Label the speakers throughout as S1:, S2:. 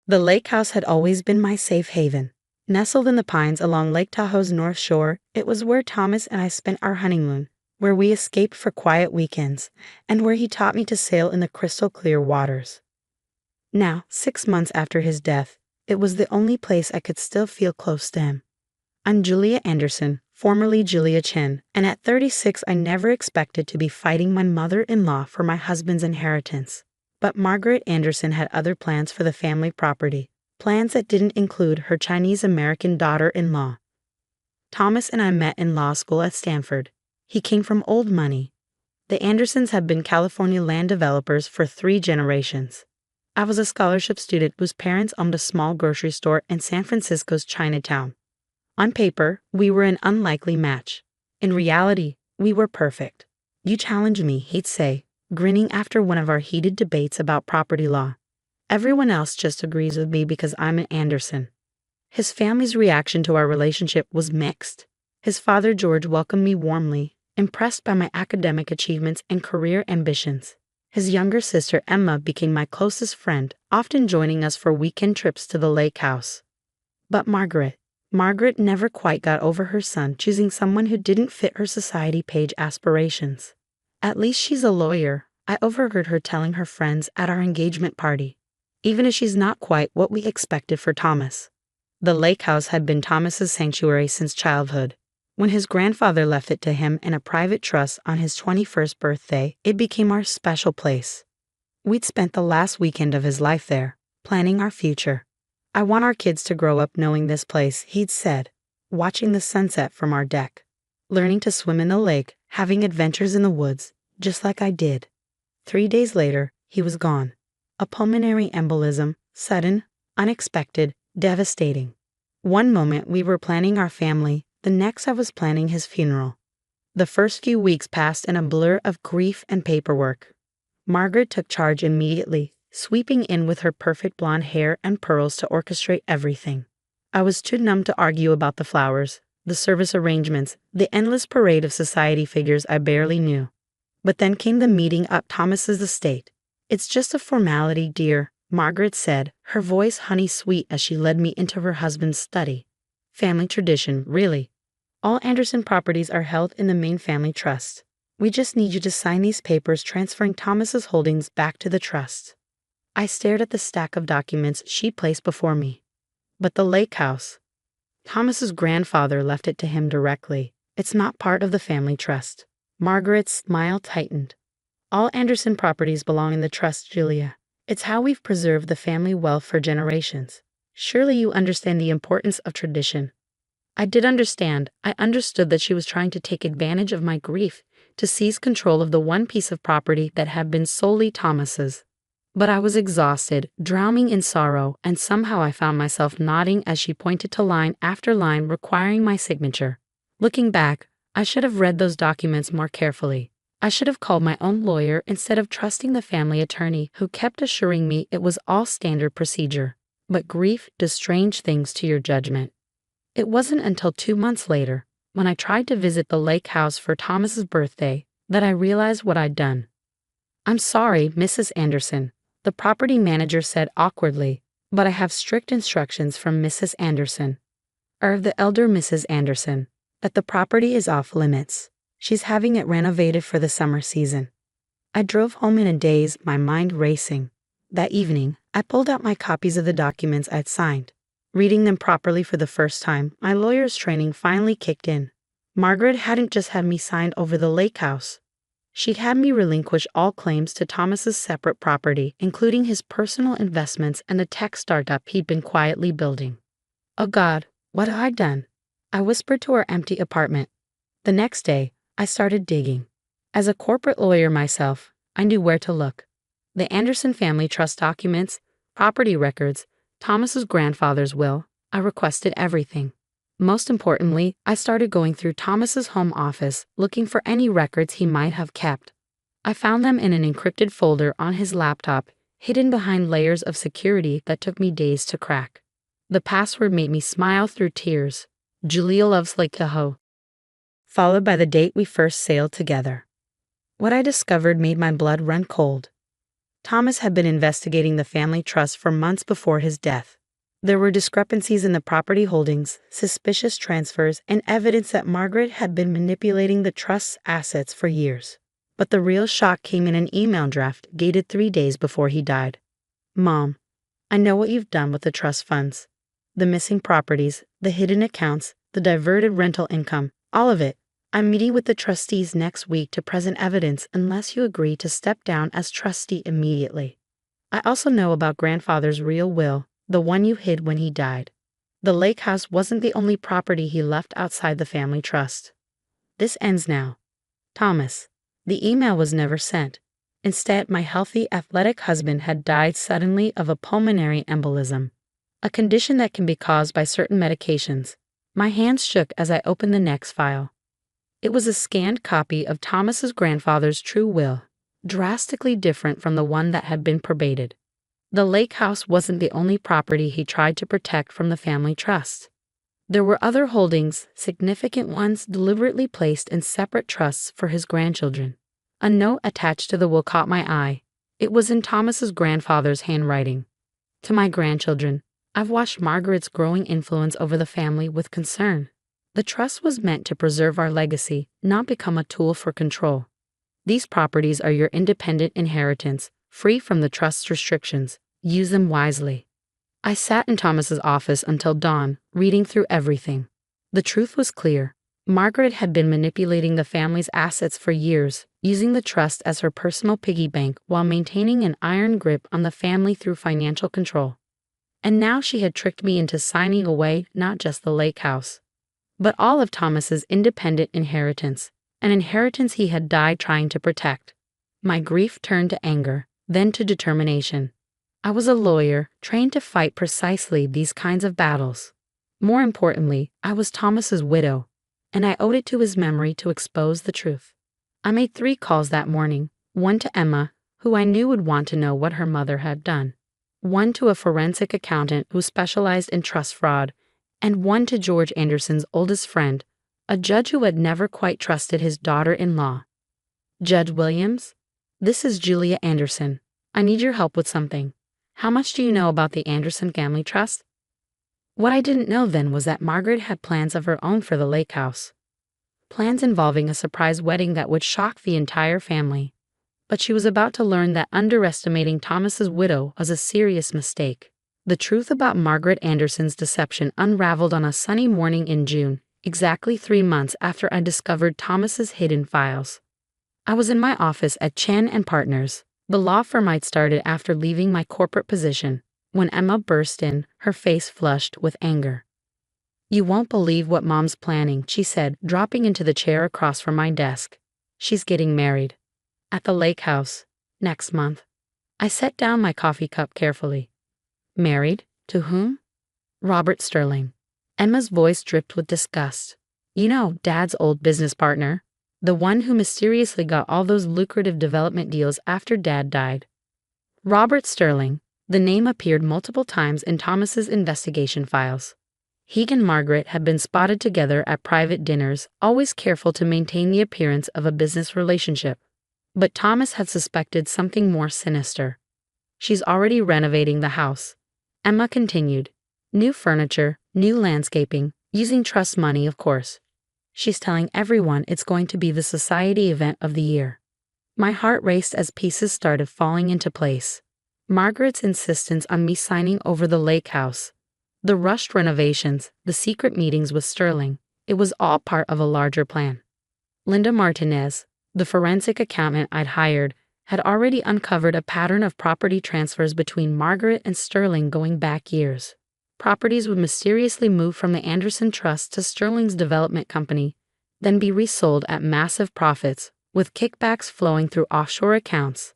S1: The lake house had always been my safe haven. Nestled in the pines along Lake Tahoe's north shore, it was where Thomas and I spent our honeymoon, where we escaped for quiet weekends, and where he taught me to sail in the crystal-clear waters. Now, 6 months after his death, it was the only place I could still feel close to him. I'm Julia Anderson, formerly Julia Chen, and at 36 I never expected to be fighting my mother-in-law for my husband's inheritance. But Margaret Anderson had other plans for the family property, plans that didn't include her Chinese-American daughter-in-law. Thomas and I met in law school at Stanford. He came from old money. The Andersons have been California land developers for 3 generations. I was a scholarship student whose parents owned a small grocery store in San Francisco's Chinatown. On paper, we were an unlikely match. In reality, we were perfect. "You challenge me," he'd say, grinning after one of our heated debates about property law. "Everyone else just agrees with me because I'm an Anderson." His family's reaction to our relationship was mixed. His father, George, welcomed me warmly, impressed by my academic achievements and career ambitions. His younger sister, Emma, became my closest friend, often joining us for weekend trips to the lake house. But Margaret never quite got over her son choosing someone who didn't fit her society page aspirations. "At least she's a lawyer," I overheard her telling her friends at our engagement party, "even if she's not quite what we expected for Thomas." The lake house had been Thomas's sanctuary since childhood. When his grandfather left it to him in a private trust on his 21st birthday, it became our special place. We'd spent the last weekend of his life there, planning our future. "I want our kids to grow up knowing this place," he'd said, watching the sunset from our deck, learning to swim in the lake, having adventures in the woods, just like I did. 3 days later, he was gone. A pulmonary embolism, sudden, unexpected, devastating. One moment we were planning our family, the next I was planning his funeral. The first few weeks passed in a blur of grief and paperwork. Margaret took charge immediately, sweeping in with her perfect blonde hair and pearls to orchestrate everything. I was too numb to argue about the flowers, the service arrangements, the endless parade of society figures I barely knew. But then came the meeting at Thomas's estate. "It's just a formality, dear," Margaret said, her voice honey-sweet as she led me into her husband's study. "Family tradition, really. All Anderson properties are held in the main family trust. We just need you to sign these papers transferring Thomas's holdings back to the trust." I stared at the stack of documents she placed before me. "But the lake house. Thomas's grandfather left it to him directly. It's not part of the family trust." Margaret's smile tightened. "All Anderson properties belong in the trust, Julia. It's how we've preserved the family wealth for generations. Surely you understand the importance of tradition." I did understand. I understood that she was trying to take advantage of my grief to seize control of the one piece of property that had been solely Thomas's. But I was exhausted, drowning in sorrow, and somehow I found myself nodding as she pointed to line after line requiring my signature. Looking back, I should have read those documents more carefully. I should have called my own lawyer instead of trusting the family attorney who kept assuring me it was all standard procedure. But grief does strange things to your judgment. It wasn't until 2 months later, when I tried to visit the lake house for Thomas's birthday, that I realized what I'd done. "I'm sorry, Mrs. Anderson," the property manager said awkwardly, "but I have strict instructions from Mrs. Anderson, or the elder Mrs. Anderson, that the property is off limits. She's having it renovated for the summer season." I drove home in a daze, my mind racing. That evening, I pulled out my copies of the documents I'd signed. Reading them properly for the first time, my lawyer's training finally kicked in. Margaret hadn't just had me sign over the lake house. She'd had me relinquish all claims to Thomas's separate property, including his personal investments and the tech startup he'd been quietly building. Oh God, what had I done? I whispered to our empty apartment. The next day, I started digging. As a corporate lawyer myself, I knew where to look. The Anderson family trust documents, property records, Thomas's grandfather's will. I requested everything. Most importantly, I started going through Thomas's home office looking for any records he might have kept. I found them in an encrypted folder on his laptop, hidden behind layers of security that took me days to crack. The password made me smile through tears. "Julia loves Lake Tahoe," followed by the date we first sailed together. What I discovered made my blood run cold. Thomas had been investigating the family trust for months before his death. There were discrepancies in the property holdings, suspicious transfers, and evidence that Margaret had been manipulating the trust's assets for years. But the real shock came in an email draft dated 3 days before he died. Mom, I know what you've done with the trust funds. The missing properties, the hidden accounts, the diverted rental income, all of it. I'm meeting with the trustees next week to present evidence unless you agree to step down as trustee immediately. I also know about grandfather's real will, the one you hid when he died. The lake house wasn't the only property he left outside the family trust. This ends now. Thomas. The email was never sent. Instead, my healthy, athletic husband had died suddenly of a pulmonary embolism, a condition that can be caused by certain medications. My hands shook as I opened the next file. It was a scanned copy of Thomas's grandfather's true will, drastically different from the one that had been probated. The lake house wasn't the only property he tried to protect from the family trust. There were other holdings, significant ones deliberately placed in separate trusts for his grandchildren. A note attached to the will caught my eye. It was in Thomas's grandfather's handwriting. To my grandchildren, I've watched Margaret's growing influence over the family with concern. The trust was meant to preserve our legacy, not become a tool for control. These properties are your independent inheritance, free from the trust's restrictions. Use them wisely. I sat in Thomas's office until dawn, reading through everything. The truth was clear. Margaret had been manipulating the family's assets for years, using the trust as her personal piggy bank while maintaining an iron grip on the family through financial control. And now she had tricked me into signing away not just the lake house, but all of Thomas's independent inheritance, an inheritance he had died trying to protect. My grief turned to anger, then to determination. I was a lawyer, trained to fight precisely these kinds of battles. More importantly, I was Thomas's widow, and I owed it to his memory to expose the truth. I made 3 calls that morning, one to Emma, who I knew would want to know what her mother had done, one to a forensic accountant who specialized in trust fraud, and one to George Anderson's oldest friend, a judge who had never quite trusted his daughter-in-law. Judge Williams, this is Julia Anderson. I need your help with something. How much do you know about the Anderson Family Trust? What I didn't know then was that Margaret had plans of her own for the lake house. Plans involving a surprise wedding that would shock the entire family. But she was about to learn that underestimating Thomas's widow was a serious mistake. The truth about Margaret Anderson's deception unraveled on a sunny morning in June, exactly 3 months after I discovered Thomas's hidden files. I was in my office at Chen and Partners, the law firm I'd started after leaving my corporate position, when Emma burst in, her face flushed with anger. You won't believe what Mom's planning, she said, dropping into the chair across from my desk. She's getting married. At the lake house. Next month. I set down my coffee cup carefully. Married? To whom? Robert Sterling. Emma's voice dripped with disgust. You know, Dad's old business partner. The one who mysteriously got all those lucrative development deals after Dad died. Robert Sterling. The name appeared multiple times in Thomas's investigation files. He and Margaret had been spotted together at private dinners, always careful to maintain the appearance of a business relationship. But Thomas had suspected something more sinister. She's already renovating the house. Emma continued. New furniture, new landscaping, using trust money, of course. She's telling everyone it's going to be the society event of the year. My heart raced as pieces started falling into place. Margaret's insistence on me signing over the lake house, the rushed renovations, the secret meetings with Sterling, it was all part of a larger plan. Linda Martinez, the forensic accountant I'd hired, had already uncovered a pattern of property transfers between Margaret and Sterling going back years. Properties would mysteriously move from the Anderson Trust to Sterling's development company, then be resold at massive profits, with kickbacks flowing through offshore accounts.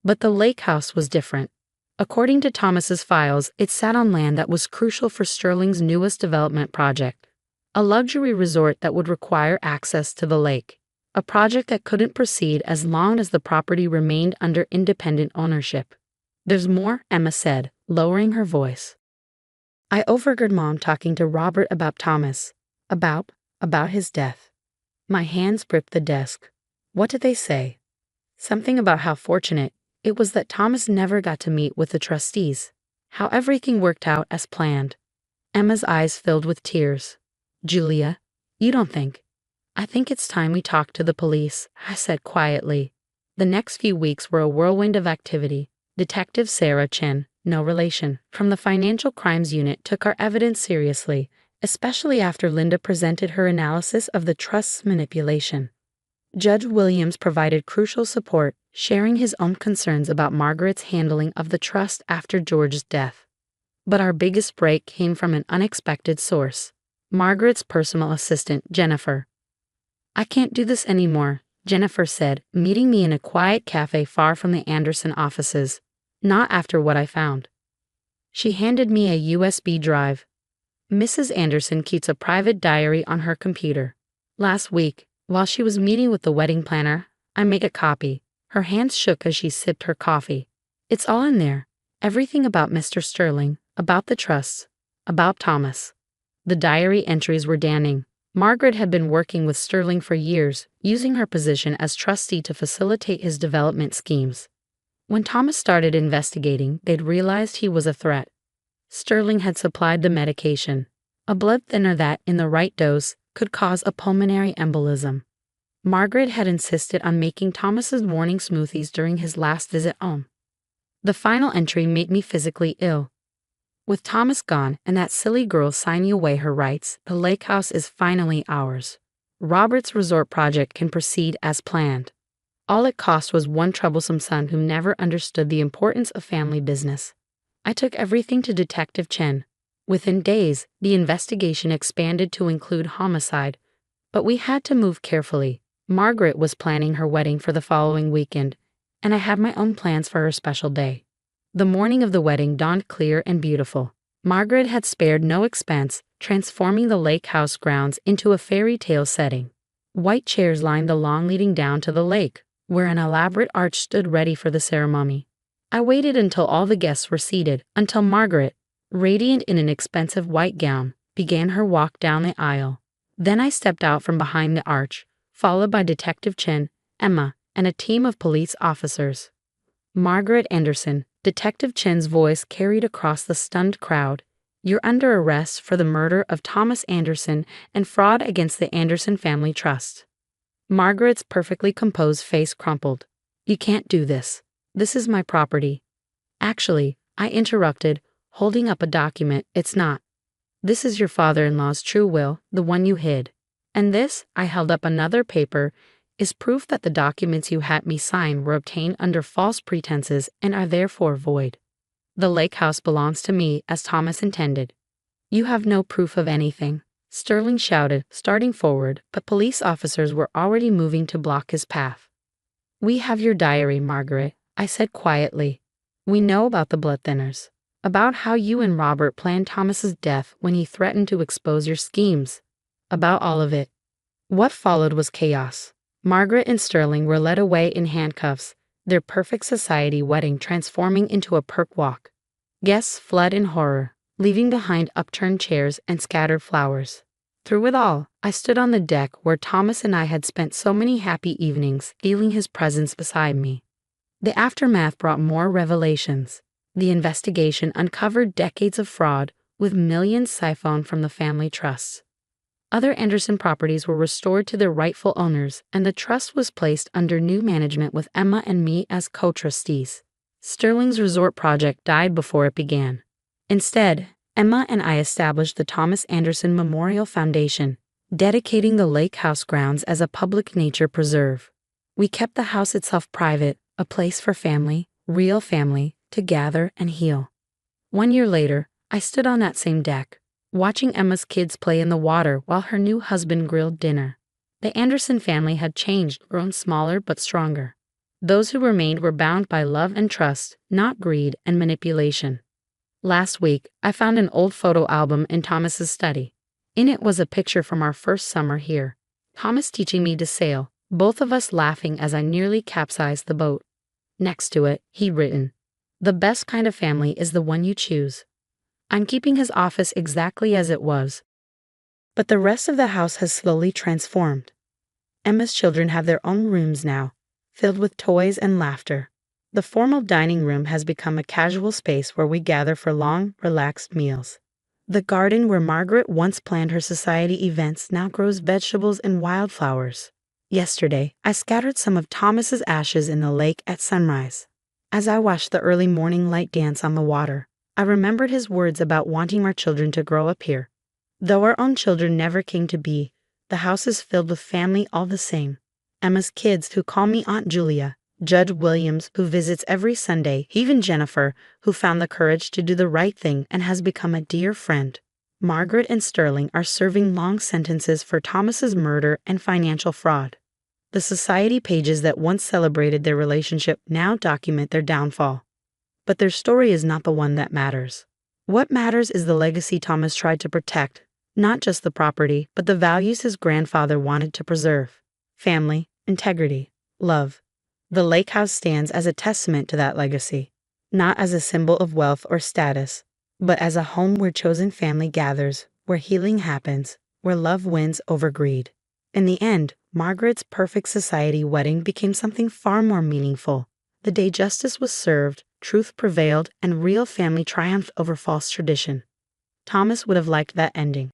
S1: But the lake house was different. According to Thomas's files, it sat on land that was crucial for Sterling's newest development project, a luxury resort that would require access to the lake, a project that couldn't proceed as long as the property remained under independent ownership. There's more, Emma said, lowering her voice. I overheard Mom talking to Robert about Thomas, about his death. My hands gripped the desk. What did they say? Something about how fortunate, It was that Thomas never got to meet with the trustees. How everything worked out as planned. Emma's eyes filled with tears. Julia, you don't think? I think it's time we talk to the police, I said quietly. The next few weeks were a whirlwind of activity. Detective Sarah Chen, no relation, from the Financial Crimes Unit took our evidence seriously, especially after Linda presented her analysis of the trust's manipulation. Judge Williams provided crucial support, sharing his own concerns about Margaret's handling of the trust after George's death. But our biggest break came from an unexpected source. Margaret's personal assistant, Jennifer. I can't do this anymore, Jennifer said, meeting me in a quiet cafe far from the Anderson offices. Not after what I found. She handed me a USB drive. Mrs. Anderson keeps a private diary on her computer. Last week, while she was meeting with the wedding planner, I made a copy. Her hands shook as she sipped her coffee. It's all in there. Everything about Mr. Sterling, about the trusts, about Thomas. The diary entries were damning. Margaret had been working with Sterling for years, using her position as trustee to facilitate his development schemes. When Thomas started investigating, they'd realized he was a threat. Sterling had supplied the medication, a blood thinner that, in the right dose, could cause a pulmonary embolism. Margaret had insisted on making Thomas's morning smoothies during his last visit home. The final entry made me physically ill. With Thomas gone and that silly girl signing away her rights, the lake house is finally ours. Robert's resort project can proceed as planned. All it cost was one troublesome son who never understood the importance of family business. I took everything to Detective Chen. Within days, the investigation expanded to include homicide. But we had to move carefully. Margaret was planning her wedding for the following weekend, and I had my own plans for her special day. The morning of the wedding dawned clear and beautiful. Margaret had spared no expense, transforming the lake house grounds into a fairy tale setting. White chairs lined the lawn leading down to the lake, where an elaborate arch stood ready for the ceremony. I waited until all the guests were seated, until Margaret, radiant in an expensive white gown, began her walk down the aisle. Then I stepped out from behind the arch, followed by Detective Chen, Emma, and a team of police officers. Margaret Anderson, Detective Chen's voice carried across the stunned crowd. You're under arrest for the murder of Thomas Anderson and fraud against the Anderson Family Trust. Margaret's perfectly composed face crumpled. You can't do this. This is my property. Actually, I interrupted, holding up a document. It's not. This is your father-in-law's true will, the one you hid. And this, I held up another paper, is proof that the documents you had me sign were obtained under false pretenses and are therefore void. The lake house belongs to me as Thomas intended. You have no proof of anything, Sterling shouted, starting forward, but police officers were already moving to block his path. We have your diary, Margaret, I said quietly. We know about the blood thinners, about how you and Robert planned Thomas's death when he threatened to expose your schemes, about all of it. What followed was chaos. Margaret and Sterling were led away in handcuffs, their perfect society wedding transforming into a perk walk. Guests fled in horror, leaving behind upturned chairs and scattered flowers. Through it all, I stood on the deck where Thomas and I had spent so many happy evenings, feeling his presence beside me. The aftermath brought more revelations. The investigation uncovered decades of fraud, with millions siphoned from the family trusts. Other Anderson properties were restored to their rightful owners, and the trust was placed under new management with Emma and me as co-trustees. Sterling's resort project died before it began. Instead, Emma and I established the Thomas Anderson Memorial Foundation, dedicating the lake house grounds as a public nature preserve. We kept the house itself private, a place for family, real family, to gather and heal. 1 year later, I stood on that same deck, watching Emma's kids play in the water while her new husband grilled dinner. The Anderson family had changed, grown smaller but stronger. Those who remained were bound by love and trust, not greed and manipulation. Last week, I found an old photo album in Thomas's study. In it was a picture from our first summer here. Thomas teaching me to sail, both of us laughing as I nearly capsized the boat. Next to it, he'd written, "The best kind of family is the one you choose." I'm keeping his office exactly as it was. But the rest of the house has slowly transformed. Emma's children have their own rooms now, filled with toys and laughter. The formal dining room has become a casual space where we gather for long, relaxed meals. The garden where Margaret once planned her society events now grows vegetables and wildflowers. Yesterday, I scattered some of Thomas's ashes in the lake at sunrise. As I watched the early morning light dance on the water, I remembered his words about wanting our children to grow up here. Though our own children never came to be, the house is filled with family all the same. Emma's kids who call me Aunt Julia, Judge Williams who visits every Sunday, even Jennifer who found the courage to do the right thing and has become a dear friend. Margaret and Sterling are serving long sentences for Thomas's murder and financial fraud. The society pages that once celebrated their relationship now document their downfall. But their story is not the one that matters. What matters is the legacy Thomas tried to protect, not just the property, but the values his grandfather wanted to preserve: family, integrity, love. The lake house stands as a testament to that legacy, not as a symbol of wealth or status, but as a home where chosen family gathers, where healing happens, where love wins over greed. In the end, Margaret's perfect society wedding became something far more meaningful. The day justice was served, truth prevailed, and real family triumphed over false tradition. Thomas would have liked that ending.